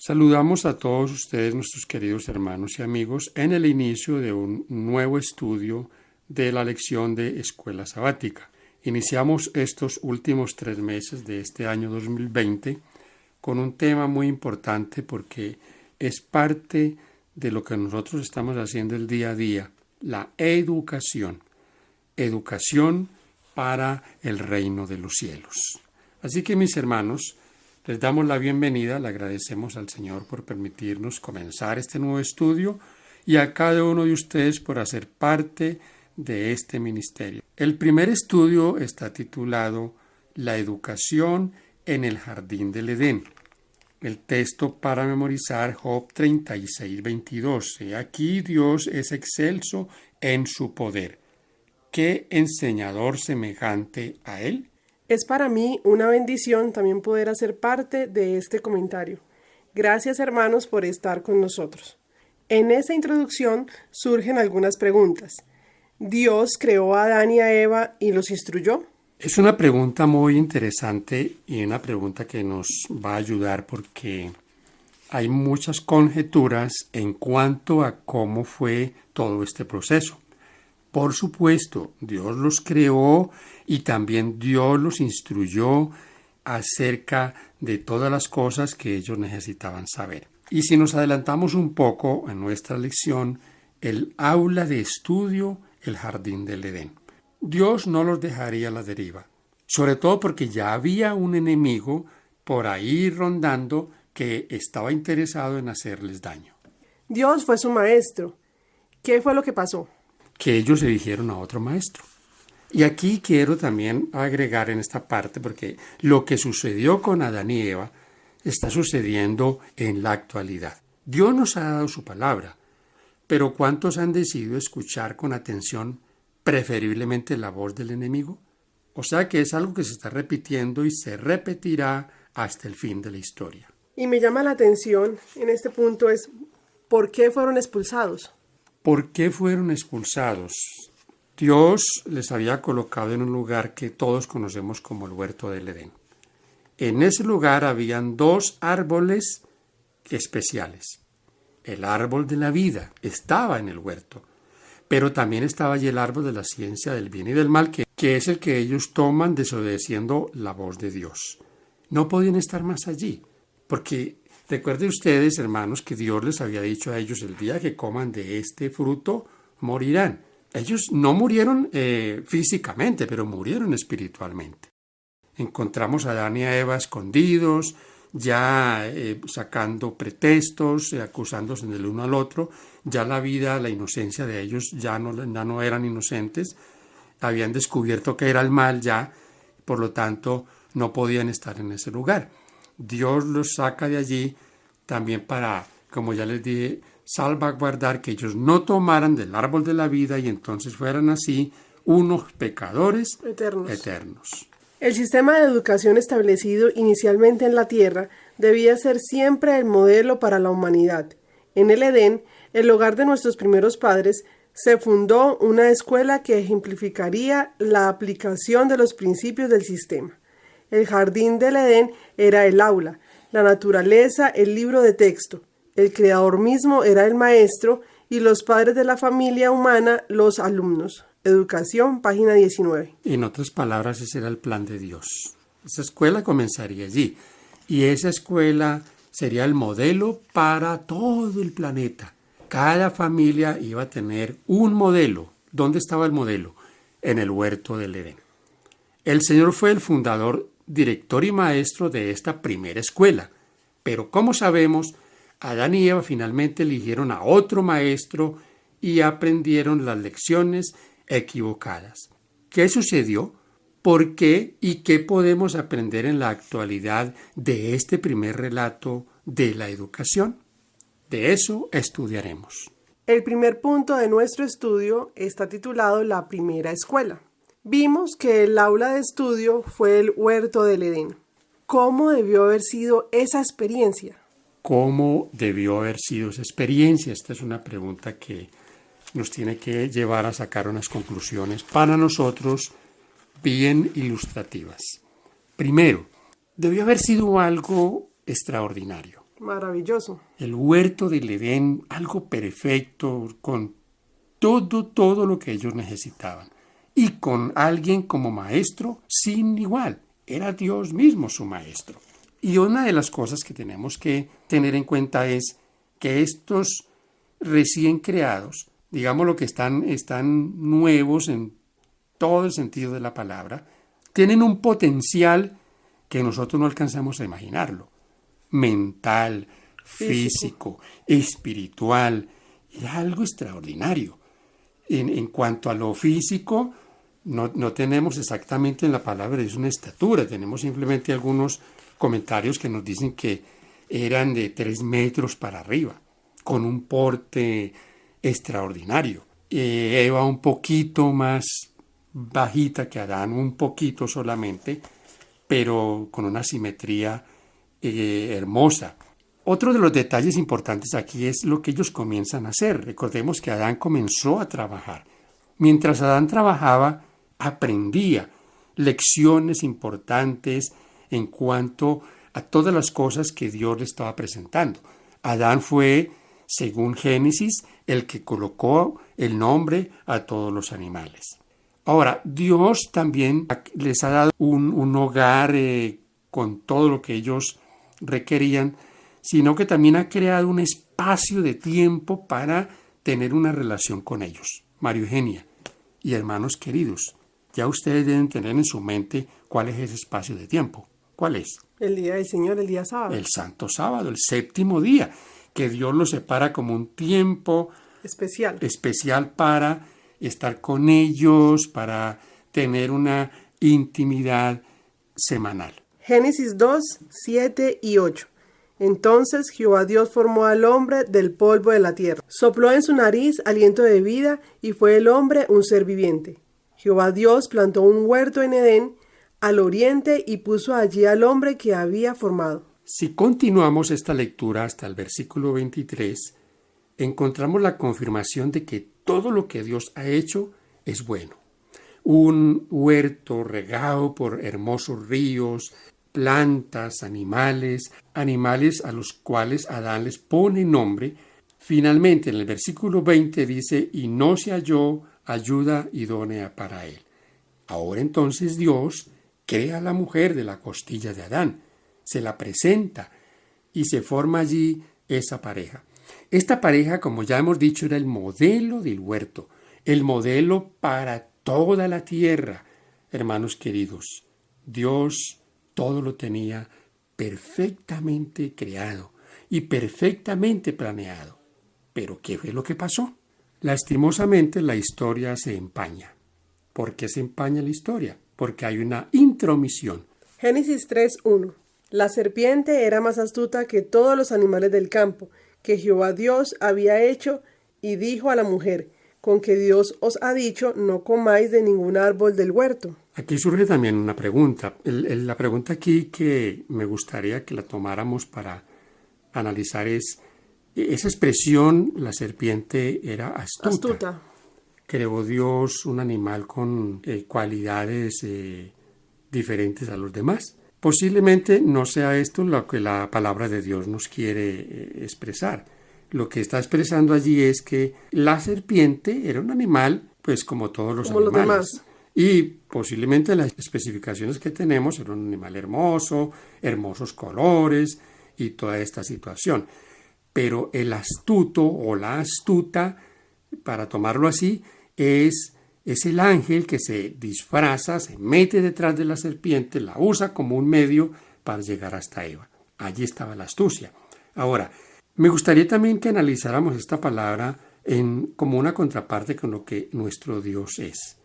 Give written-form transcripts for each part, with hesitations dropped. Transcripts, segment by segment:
Saludamos a todos ustedes, nuestros queridos hermanos y amigos, en el inicio de un nuevo estudio de la lección de Escuela Sabática. Iniciamos estos últimos 3 meses de este año 2020 con un tema muy importante porque es parte de lo que nosotros estamos haciendo el día a día, la educación. Educación para el reino de los cielos. Así que, mis hermanos, les damos la bienvenida, le agradecemos al Señor por permitirnos comenzar este nuevo estudio y a cada uno de ustedes por hacer parte de este ministerio. El primer estudio está titulado La educación en el jardín del Edén. El texto para memorizar Job 36:22. Aquí Dios es excelso en su poder. ¿Qué enseñador semejante a él? Es para mí una bendición también poder hacer parte de este comentario. Gracias, hermanos, por estar con nosotros. En esta introducción surgen algunas preguntas. ¿Dios creó a Adán y a Eva y los instruyó? Es una pregunta muy interesante y una pregunta que nos va a ayudar porque hay muchas conjeturas en cuanto a cómo fue todo este proceso. Por supuesto, Dios los creó y también Dios los instruyó acerca de todas las cosas que ellos necesitaban saber. Y si nos adelantamos un poco en nuestra lección, el aula de estudio, el jardín del Edén. Dios no los dejaría a la deriva, sobre todo porque ya había un enemigo por ahí rondando que estaba interesado en hacerles daño. Dios fue su maestro. ¿Qué fue lo que pasó? Que ellos eligieron a otro maestro. Y aquí quiero también agregar en esta parte, porque lo que sucedió con Adán y Eva está sucediendo en la actualidad. Dios nos ha dado su palabra, pero ¿cuántos han decidido escuchar con atención preferiblemente la voz del enemigo? O sea que es algo que se está repitiendo y se repetirá hasta el fin de la historia. Y me llama la atención en este punto es ¿por qué fueron expulsados? ¿Por qué fueron expulsados? Dios les había colocado en un lugar que todos conocemos como el huerto del Edén. En ese lugar habían 2 árboles especiales. El árbol de la vida estaba en el huerto, pero también estaba allí el árbol de la ciencia del bien y del mal, que es el que ellos toman desobedeciendo la voz de Dios. No podían estar más allí, porque recuerden ustedes, hermanos, que Dios les había dicho a ellos: el día que coman de este fruto, morirán. Ellos no murieron físicamente, pero murieron espiritualmente. Encontramos a Adán y a Eva escondidos, ya sacando pretextos, acusándose del uno al otro. Ya la vida, la inocencia de ellos ya no eran inocentes. Habían descubierto que era el mal ya, por lo tanto no podían estar en ese lugar. Dios los saca de allí también para, como ya les dije, salvaguardar que ellos no tomaran del árbol de la vida y entonces fueran así unos pecadores eternos. El sistema de educación establecido inicialmente en la tierra debía ser siempre el modelo para la humanidad. En el Edén, el hogar de nuestros primeros padres, se fundó una escuela que ejemplificaría la aplicación de los principios del sistema. El jardín del Edén era el aula, la naturaleza el libro de texto, el creador mismo era el maestro y los padres de la familia humana los alumnos. Educación, página 19. En otras palabras, ese era el plan de Dios. Esa escuela comenzaría allí y esa escuela sería el modelo para todo el planeta. Cada familia iba a tener un modelo. ¿Dónde estaba el modelo? En el huerto del Edén. El Señor fue el fundador, director y maestro de esta primera escuela. Pero como sabemos, Adán y Eva finalmente eligieron a otro maestro y aprendieron las lecciones equivocadas. ¿Qué sucedió? ¿Por qué? ¿Y qué podemos aprender en la actualidad de este primer relato de la educación? De eso estudiaremos. El primer punto de nuestro estudio está titulado La primera escuela. Vimos que el aula de estudio fue el huerto del Edén. ¿Cómo debió haber sido esa experiencia? ¿Cómo debió haber sido esa experiencia? Esta es una pregunta que nos tiene que llevar a sacar unas conclusiones para nosotros bien ilustrativas. Primero, debió haber sido algo extraordinario. Maravilloso. El huerto del Edén, algo perfecto, con todo lo que ellos necesitaban. Y con alguien como maestro sin igual. Era Dios mismo su maestro. Y una de las cosas que tenemos que tener en cuenta es que estos recién creados, digamos lo que están nuevos en todo el sentido de la palabra, tienen un potencial que nosotros no alcanzamos a imaginarlo. Mental, físico, espiritual, era algo extraordinario. En cuanto a lo físico, no tenemos exactamente en la palabra, es una estatura, tenemos simplemente algunos comentarios que nos dicen que eran de 3 metros para arriba, con un porte extraordinario. Eva un poquito más bajita que Adán, un poquito solamente, pero con una simetría hermosa. Otro de los detalles importantes aquí es lo que ellos comienzan a hacer. Recordemos que Adán comenzó a trabajar. Mientras Adán trabajaba, aprendía lecciones importantes en cuanto a todas las cosas que Dios le estaba presentando. Adán fue, según Génesis, el que colocó el nombre a todos los animales. Ahora, Dios también les ha dado un hogar con todo lo que ellos requerían, sino que también ha creado un espacio de tiempo para tener una relación con ellos. María Eugenia y hermanos queridos, ya ustedes deben tener en su mente cuál es ese espacio de tiempo. ¿Cuál es? El día del Señor, el día sábado. El Santo Sábado, el 7º día, que Dios lo separa como un tiempo especial para estar con ellos, para tener una intimidad semanal. Génesis 2, 7 y 8. Entonces Jehová Dios formó al hombre del polvo de la tierra, sopló en su nariz aliento de vida, y fue el hombre un ser viviente. Jehová Dios plantó un huerto en Edén, al oriente, y puso allí al hombre que había formado. Si continuamos esta lectura hasta el versículo 23, encontramos la confirmación de que todo lo que Dios ha hecho es bueno. Un huerto regado por hermosos ríos, plantas, animales a los cuales Adán les pone nombre. Finalmente, en el versículo 20 dice, y no se halló ayuda idónea para él. Ahora entonces Dios crea a la mujer de la costilla de Adán, se la presenta y se forma allí esa pareja. Esta pareja, como ya hemos dicho, era el modelo del huerto, el modelo para toda la tierra. Hermanos queridos, Dios todo lo tenía perfectamente creado y perfectamente planeado. ¿Pero qué fue lo que pasó? Lastimosamente la historia se empaña. ¿Por qué se empaña la historia? Porque hay una intromisión. Génesis 3:1. La serpiente era más astuta que todos los animales del campo que Jehová Dios había hecho, y dijo a la mujer, con que Dios os ha dicho, no comáis de ningún árbol del huerto. Aquí surge también una pregunta. La pregunta aquí que me gustaría que la tomáramos para analizar es, esa expresión, la serpiente era astuta. Creó Dios un animal con cualidades diferentes a los demás. Posiblemente no sea esto lo que la palabra de Dios nos quiere expresar. Lo que está expresando allí es que la serpiente era un animal, pues como todos los animales. Los demás. Y posiblemente las especificaciones que tenemos era un animal hermoso, hermosos colores y toda esta situación. Pero el astuto o la astuta, para tomarlo así, es el ángel que se disfraza, se mete detrás de la serpiente, la usa como un medio para llegar hasta Eva. Allí estaba la astucia. Ahora, me gustaría también que analizáramos esta palabra como una contraparte con lo que nuestro Dios es.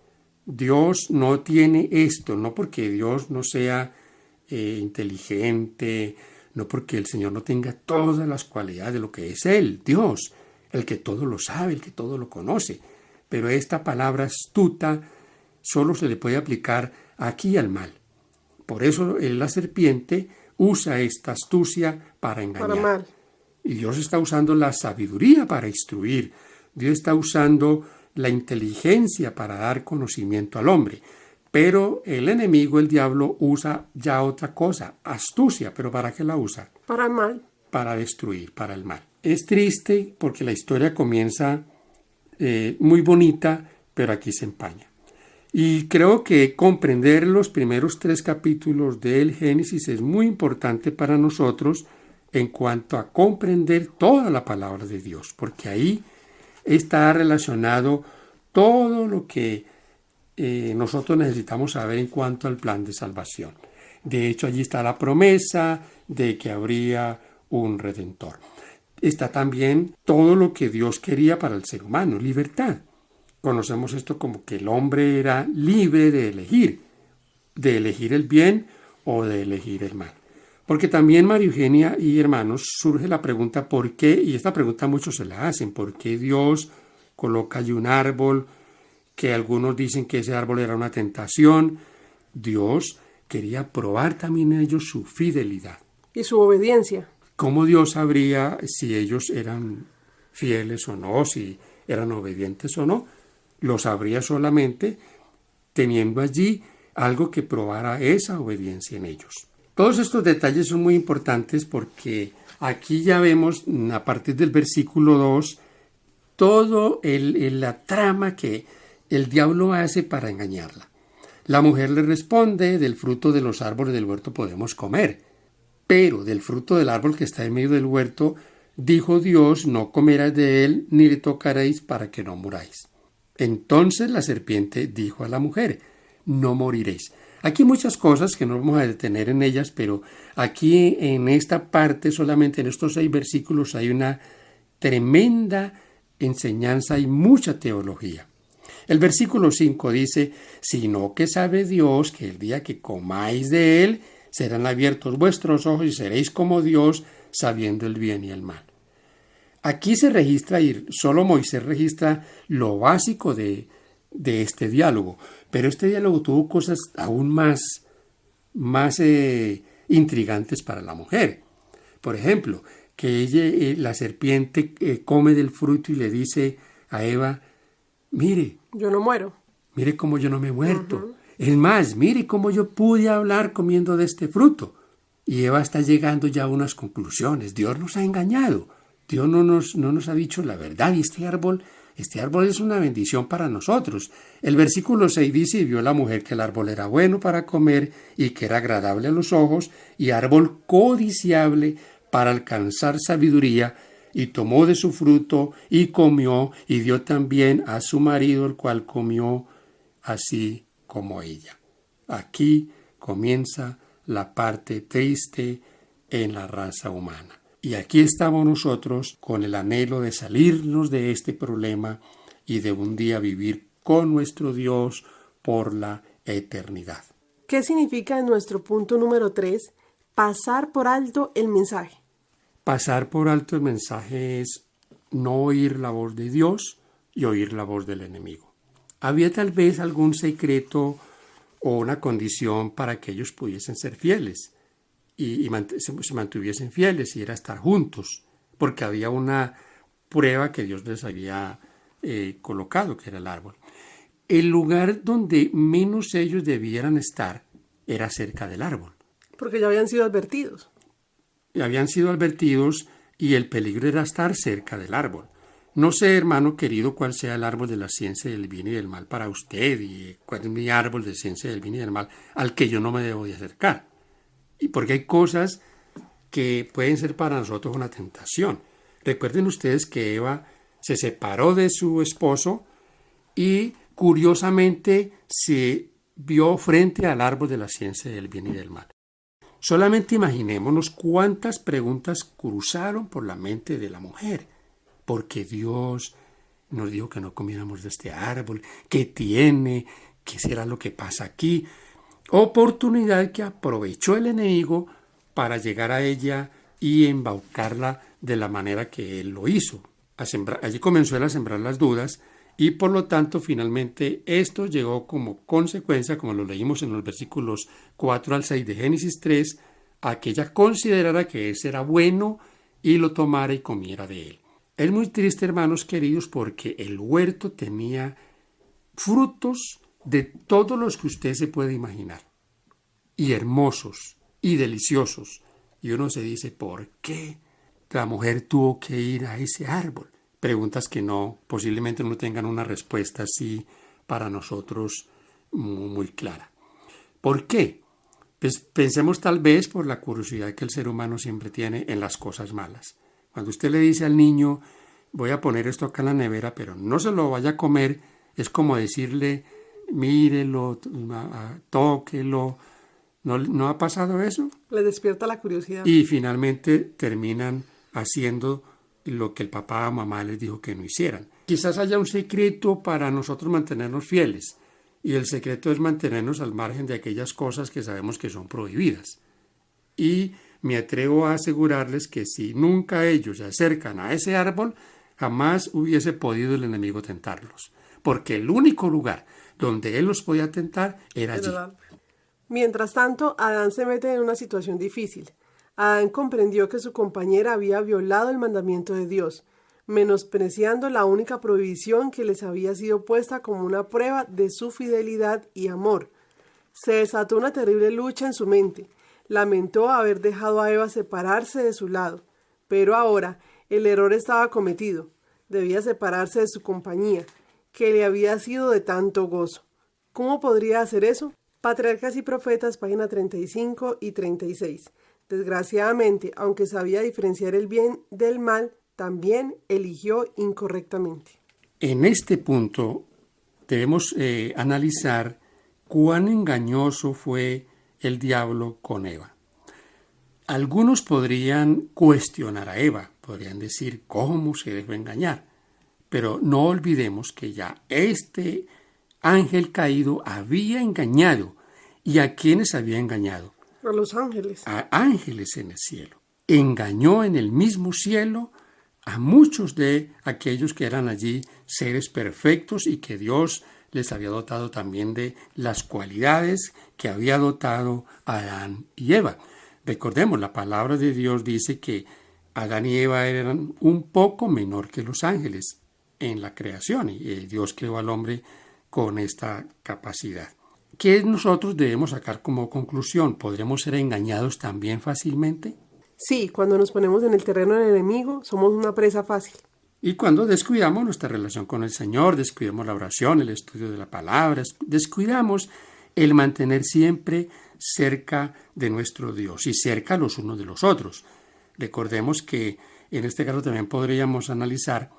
Dios no tiene esto, no porque Dios no sea inteligente, no porque el Señor no tenga todas las cualidades de lo que es Él, Dios, el que todo lo sabe, el que todo lo conoce. Pero esta palabra astuta solo se le puede aplicar aquí al mal. Por eso la serpiente usa esta astucia para engañar. Para mal. Y Dios está usando la sabiduría para instruir. Dios está usando la inteligencia para dar conocimiento al hombre. Pero el enemigo, el diablo, usa ya otra cosa, astucia. ¿Pero para qué la usa? Para mal. para destruir, para el mal. Es triste porque la historia comienza muy bonita, pero aquí se empaña. Y creo que comprender los primeros 3 capítulos del Génesis es muy importante para nosotros en cuanto a comprender toda la palabra de Dios, porque ahí está relacionado todo lo que nosotros necesitamos saber en cuanto al plan de salvación. De hecho, allí está la promesa de que habría un redentor. Está también todo lo que Dios quería para el ser humano, libertad. Conocemos esto como que el hombre era libre de elegir el bien o de elegir el mal. Porque también, María Eugenia y hermanos, surge la pregunta ¿por qué? Y esta pregunta muchos se la hacen. ¿Por qué Dios coloca allí un árbol que algunos dicen que ese árbol era una tentación? Dios quería probar también en ellos su fidelidad. Y su obediencia. ¿Cómo Dios sabría si ellos eran fieles o no, si eran obedientes o no? Lo sabría solamente teniendo allí algo que probara esa obediencia en ellos. Todos estos detalles son muy importantes porque aquí ya vemos a partir del versículo 2 todo la trama que el diablo hace para engañarla. La mujer le responde: del fruto de los árboles del huerto podemos comer, pero del fruto del árbol que está en medio del huerto, dijo Dios, no comerás de él ni le tocaréis para que no muráis. Entonces la serpiente dijo a la mujer: no moriréis. Aquí hay muchas cosas que no vamos a detener en ellas, pero aquí en esta parte, solamente en estos 6 versículos, hay una tremenda enseñanza y mucha teología. El versículo 5 dice: sino que sabe Dios que el día que comáis de él, serán abiertos vuestros ojos y seréis como Dios, sabiendo el bien y el mal. Aquí se registra, y solo Moisés registra lo básico de este diálogo, pero este diálogo tuvo cosas aún más intrigantes para la mujer. Por ejemplo, que la serpiente come del fruto y le dice a Eva: mire, yo no muero. Mire cómo yo no me he muerto. Es más, mire cómo yo pude hablar comiendo de este fruto. Y Eva está llegando ya a unas conclusiones. Dios nos ha engañado. Dios no nos ha dicho la verdad. Y este árbol es una bendición para nosotros. El versículo 6 dice: y vio la mujer que el árbol era bueno para comer y que era agradable a los ojos y árbol codiciable para alcanzar sabiduría, y tomó de su fruto y comió y dio también a su marido, el cual comió así como ella. Aquí comienza la parte triste en la raza humana. Y aquí estamos nosotros con el anhelo de salirnos de este problema y de un día vivir con nuestro Dios por la eternidad. ¿Qué significa en nuestro punto número 3 pasar por alto el mensaje? Pasar por alto el mensaje es no oír la voz de Dios y oír la voz del enemigo. Había tal vez algún secreto o una condición para que ellos pudiesen ser fieles y se mantuviesen fieles, y era estar juntos, porque había una prueba que Dios les había colocado, que era el árbol. El lugar donde menos ellos debieran estar era cerca del árbol. Porque ya habían sido advertidos. Y el peligro era estar cerca del árbol. No sé, hermano querido, cuál sea el árbol de la ciencia del bien y del mal para usted, y cuál es mi árbol de ciencia del bien y del mal al que yo no me debo de acercar. Y porque hay cosas que pueden ser para nosotros una tentación. Recuerden ustedes que Eva se separó de su esposo y curiosamente se vio frente al árbol de la ciencia del bien y del mal. Solamente imaginémonos cuántas preguntas cruzaron por la mente de la mujer. Porque Dios nos dijo que no comiéramos de este árbol. ¿Qué tiene? ¿Qué será lo que pasa aquí? Oportunidad que aprovechó el enemigo para llegar a ella y embaucarla de la manera que él lo hizo. Allí comenzó él a sembrar las dudas, y por lo tanto finalmente esto llegó como consecuencia, como lo leímos en los versículos 4 al 6 de Génesis 3, a que ella considerara que ese era bueno y lo tomara y comiera de él. Es muy triste, hermanos queridos, porque el huerto tenía frutos de todos los que usted se puede imaginar, y hermosos y deliciosos. Y uno se dice: ¿por qué la mujer tuvo que ir a ese árbol? Preguntas que no, posiblemente no tengan una respuesta así para nosotros muy clara. ¿Por qué? Pues pensemos tal vez por la curiosidad que el ser humano siempre tiene en las cosas malas. Cuando usted le dice al niño, voy a poner esto acá en la nevera, pero no se lo vaya a comer, es como decirle, mírelo, tóquelo. ¿No ha pasado eso? Le despierta la curiosidad. Y finalmente terminan haciendo lo que el papá o mamá les dijo que no hicieran. Quizás haya un secreto para nosotros mantenernos fieles, y el secreto es mantenernos al margen de aquellas cosas que sabemos que son prohibidas. Y me atrevo a asegurarles que si nunca ellos se acercan a ese árbol, jamás hubiese podido el enemigo tentarlos, porque el único lugar donde él los podía tentar era allí. Mientras tanto, Adán se mete en una situación difícil. Adán comprendió que su compañera había violado el mandamiento de Dios, menospreciando la única prohibición que les había sido puesta como una prueba de su fidelidad y amor. Se desató una terrible lucha en su mente. Lamentó haber dejado a Eva separarse de su lado, pero ahora el error estaba cometido. Debía separarse de su compañía, que le había sido de tanto gozo. ¿Cómo podría hacer eso? Patriarcas y Profetas, página 35 y 36. Desgraciadamente, aunque sabía diferenciar el bien del mal, también eligió incorrectamente. En este punto debemos analizar cuán engañoso fue el diablo con Eva. Algunos podrían cuestionar a Eva, podrían decir cómo se debe engañar, pero no olvidemos que ya este ángel caído había engañado. ¿Y a quiénes había engañado? A los ángeles. A ángeles en el cielo. Engañó en el mismo cielo a muchos de aquellos que eran allí seres perfectos y que Dios les había dotado también de las cualidades que había dotado a Adán y Eva. Recordemos, la palabra de Dios dice que Adán y Eva eran un poco menor que los ángeles en la creación y Dios creó al hombre con esta capacidad. ¿Qué nosotros debemos sacar como conclusión? ¿Podremos ser engañados también fácilmente? Sí, cuando nos ponemos en el terreno del enemigo, somos una presa fácil. Y cuando descuidamos nuestra relación con el Señor, descuidamos la oración, el estudio de la palabra, descuidamos el mantener siempre cerca de nuestro Dios y cerca los unos de los otros. Recordemos que en este caso también podríamos analizar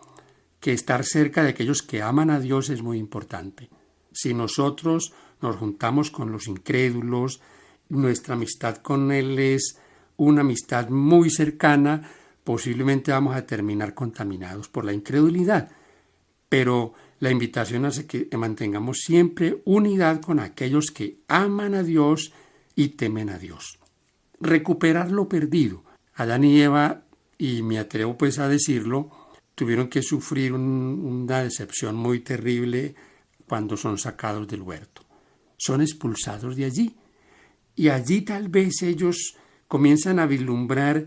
que estar cerca de aquellos que aman a Dios es muy importante. Si nosotros nos juntamos con los incrédulos, nuestra amistad con Él es una amistad muy cercana, posiblemente vamos a terminar contaminados por la incredulidad. Pero la invitación hace que mantengamos siempre unidad con aquellos que aman a Dios y temen a Dios. Recuperar lo perdido. Adán y Eva, y me atrevo pues a decirlo, tuvieron que sufrir una decepción muy terrible cuando son sacados del huerto. Son expulsados de allí. Y allí tal vez ellos comienzan a vislumbrar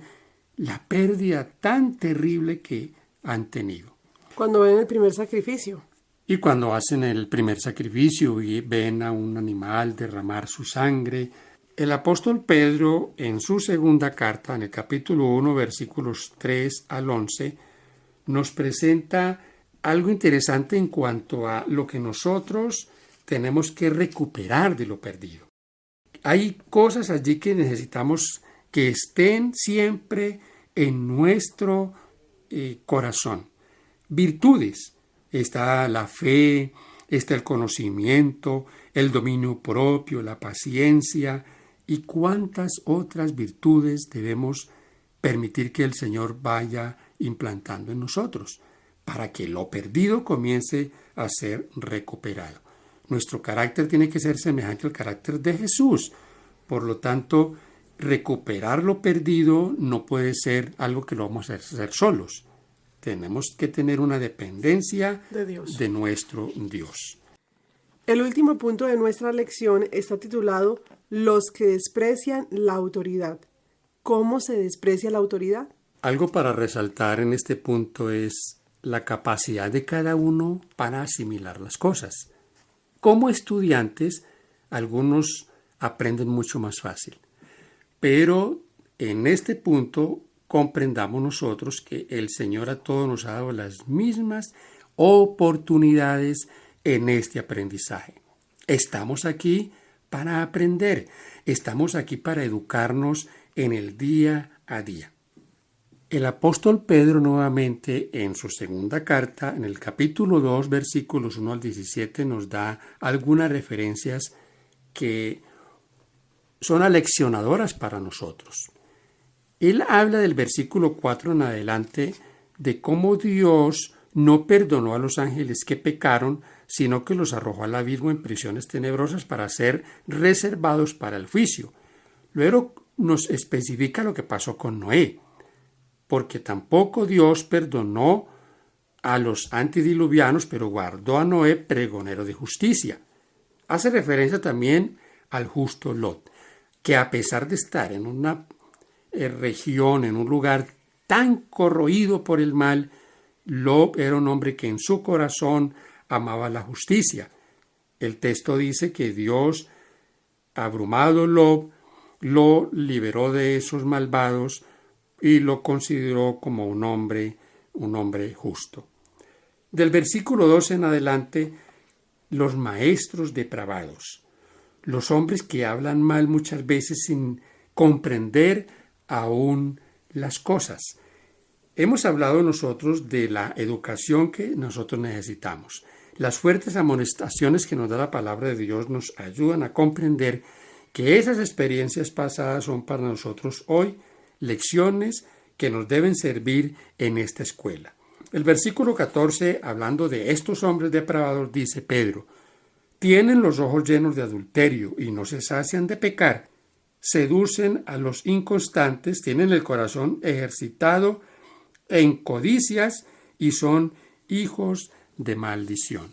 la pérdida tan terrible que han tenido. Cuando ven el primer sacrificio. Y cuando hacen el primer sacrificio y ven a un animal derramar su sangre, el apóstol Pedro en su segunda carta, en el capítulo 1, versículos 3 al 11, nos presenta algo interesante en cuanto a lo que nosotros tenemos que recuperar de lo perdido. Hay cosas allí que necesitamos que estén siempre en nuestro corazón. Virtudes. Está la fe, está el conocimiento, el dominio propio, la paciencia y cuántas otras virtudes debemos permitir que el Señor vaya implantando en nosotros para que lo perdido comience a ser recuperado. Nuestro carácter tiene que ser semejante al carácter de Jesús. Por lo tanto, recuperar lo perdido no puede ser algo que lo vamos a hacer solos. Tenemos que tener una dependencia de Dios, de nuestro Dios. El último punto de nuestra lección está titulado Los que desprecian la autoridad. ¿Cómo se desprecia la autoridad? Algo para resaltar en este punto es la capacidad de cada uno para asimilar las cosas. Como estudiantes, algunos aprenden mucho más fácil. Pero en este punto comprendamos nosotros que el Señor a todos nos ha dado las mismas oportunidades en este aprendizaje. Estamos aquí para aprender, estamos aquí para educarnos en el día a día. El apóstol Pedro nuevamente en su segunda carta, en el capítulo 2, versículos 1 al 17, nos da algunas referencias que son aleccionadoras para nosotros. Él habla del versículo 4 en adelante de cómo Dios no perdonó a los ángeles que pecaron, sino que los arrojó al abismo en prisiones tenebrosas para ser reservados para el juicio. Luego nos especifica lo que pasó con Noé, porque tampoco Dios perdonó a los antediluvianos, pero guardó a Noé pregonero de justicia. Hace referencia también al justo Lot, que a pesar de estar en una región, en un lugar tan corroído por el mal, Lot era un hombre que en su corazón amaba la justicia. El texto dice que Dios, abrumado Lot, lo liberó de esos malvados y lo consideró como un hombre justo. Del versículo 12 en adelante, los maestros depravados, los hombres que hablan mal muchas veces sin comprender aún las cosas. Hemos hablado nosotros de la educación que nosotros necesitamos. Las fuertes amonestaciones que nos da la palabra de Dios nos ayudan a comprender que esas experiencias pasadas son para nosotros hoy lecciones que nos deben servir en esta escuela. El versículo 14, hablando de estos hombres depravados, dice Pedro: tienen los ojos llenos de adulterio y no se sacian de pecar, seducen a los inconstantes, tienen el corazón ejercitado en codicias y son hijos de maldición.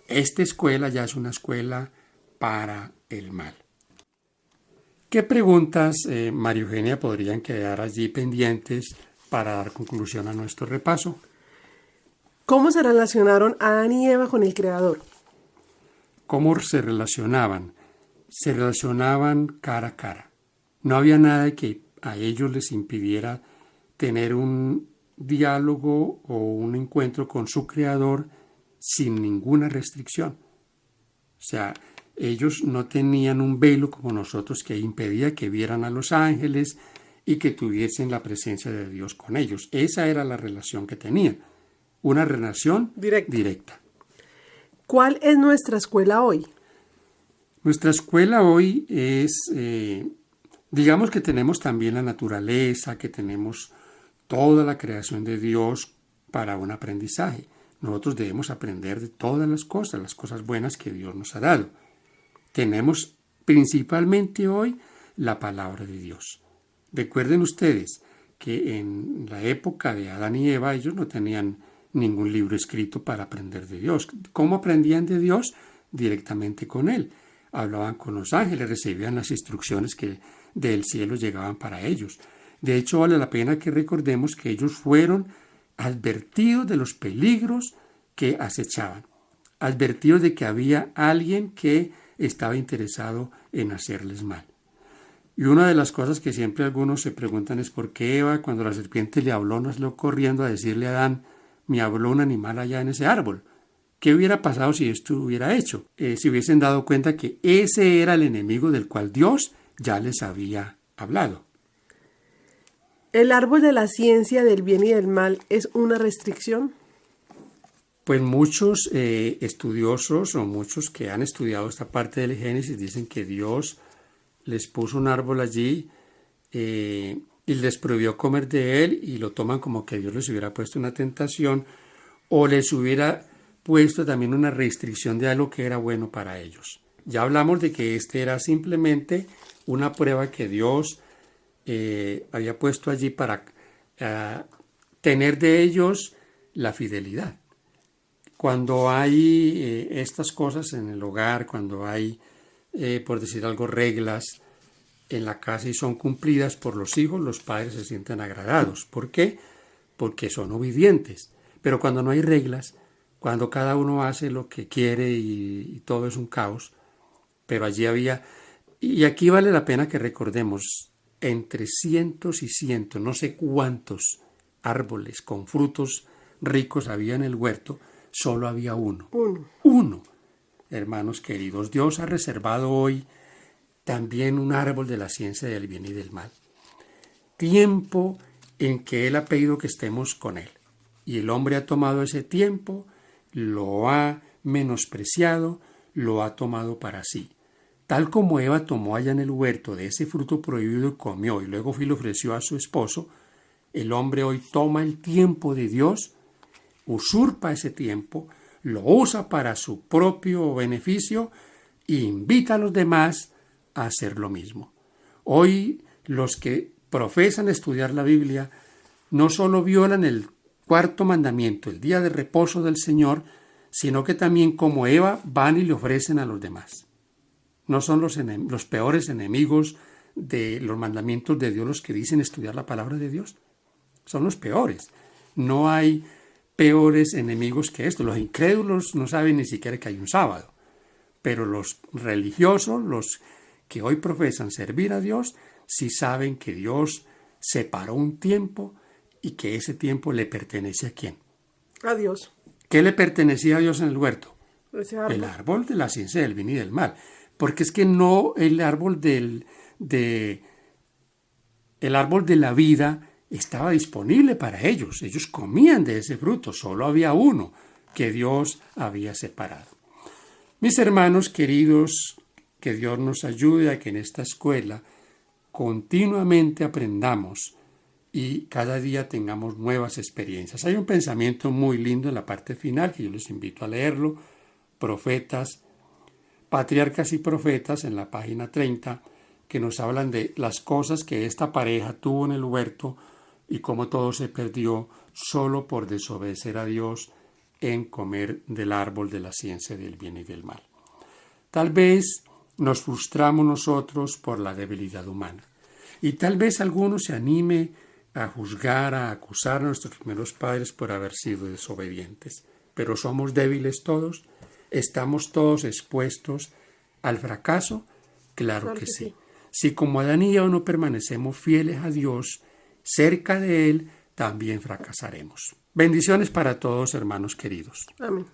Esta escuela ya es una escuela para el mal. ¿Qué preguntas, María Eugenia, podrían quedar allí pendientes para dar conclusión a nuestro repaso? ¿Cómo se relacionaron Adán y Eva con el Creador? ¿Cómo se relacionaban? Se relacionaban cara a cara. No había nada que a ellos les impidiera tener un diálogo o un encuentro con su Creador sin ninguna restricción. O sea, ellos no tenían un velo como nosotros que impedía que vieran a los ángeles y que tuviesen la presencia de Dios con ellos. Esa era la relación que tenían, una relación directa. ¿Cuál es nuestra escuela hoy? Nuestra escuela hoy es, digamos que tenemos también la naturaleza, que tenemos toda la creación de Dios para un aprendizaje. Nosotros debemos aprender de todas las cosas buenas que Dios nos ha dado. Tenemos principalmente hoy la palabra de Dios. Recuerden ustedes que en la época de Adán y Eva ellos no tenían ningún libro escrito para aprender de Dios. ¿Cómo aprendían de Dios? Directamente con Él. Hablaban con los ángeles, recibían las instrucciones que del cielo llegaban para ellos. De hecho, vale la pena que recordemos que ellos fueron advertidos de los peligros que acechaban, advertidos de que había alguien que estaba interesado en hacerles mal. Y una de las cosas que siempre algunos se preguntan es por qué Eva, cuando la serpiente le habló, no salió corriendo a decirle a Adán: me habló un animal allá en ese árbol. ¿Qué hubiera pasado si esto hubiera hecho? Si hubiesen dado cuenta que ese era el enemigo del cual Dios ya les había hablado. ¿El árbol de la ciencia del bien y del mal es una restricción? Pues muchos estudiosos o muchos que han estudiado esta parte del Génesis dicen que Dios les puso un árbol allí y les prohibió comer de él, y lo toman como que Dios les hubiera puesto una tentación o les hubiera puesto también una restricción de algo que era bueno para ellos. Ya hablamos de que este era simplemente una prueba que Dios había puesto allí para tener de ellos la fidelidad. Cuando hay estas cosas en el hogar, cuando hay, por decir algo, reglas en la casa y son cumplidas por los hijos, los padres se sienten agradados. ¿Por qué? Porque son obedientes. Pero cuando no hay reglas, cuando cada uno hace lo que quiere y todo es un caos, pero allí había... Y aquí vale la pena que recordemos, entre cientos y cientos, no sé cuántos árboles con frutos ricos había en el huerto, solo había uno. Uno. Hermanos queridos, Dios ha reservado hoy también un árbol de la ciencia del bien y del mal. Tiempo en que Él ha pedido que estemos con Él. Y el hombre ha tomado ese tiempo, lo ha menospreciado, lo ha tomado para sí. Tal como Eva tomó allá en el huerto de ese fruto prohibido y comió, y luego lo ofreció a su esposo, el hombre hoy toma el tiempo de Dios, usurpa ese tiempo, lo usa para su propio beneficio e invita a los demás a hacer lo mismo. Hoy los que profesan estudiar la Biblia no solo violan el cuarto mandamiento, el día de reposo del Señor, sino que también como Eva van y le ofrecen a los demás. No son los peores enemigos de los mandamientos de Dios los que dicen estudiar la palabra de Dios. Son los peores. No hay peores enemigos que esto. Los incrédulos no saben ni siquiera que hay un sábado. Pero los religiosos, los que hoy profesan servir a Dios, sí saben que Dios separó un tiempo y que ese tiempo le pertenece ¿a quién? A Dios. ¿Qué le pertenecía a Dios en el huerto? Ese árbol. El árbol de la ciencia del bien y del mal. Porque es que no el árbol el árbol de la vida estaba disponible para ellos. Ellos comían de ese fruto. Solo había uno que Dios había separado. Mis hermanos queridos, que Dios nos ayude a que en esta escuela continuamente aprendamos y cada día tengamos nuevas experiencias. Hay un pensamiento muy lindo en la parte final que yo les invito a leerlo. Profetas, Patriarcas y Profetas, en la página 30, que nos hablan de las cosas que esta pareja tuvo en el huerto y cómo todo se perdió solo por desobedecer a Dios en comer del árbol de la ciencia del bien y del mal. Tal vez nos frustramos nosotros por la debilidad humana y tal vez alguno se anime a juzgar, a acusar a nuestros primeros padres por haber sido desobedientes. Pero somos débiles todos, estamos todos expuestos al fracaso, claro que sí. Si como Adán y Eva no permanecemos fieles a Dios, cerca de Él, también fracasaremos. Bendiciones para todos, hermanos queridos. Amén.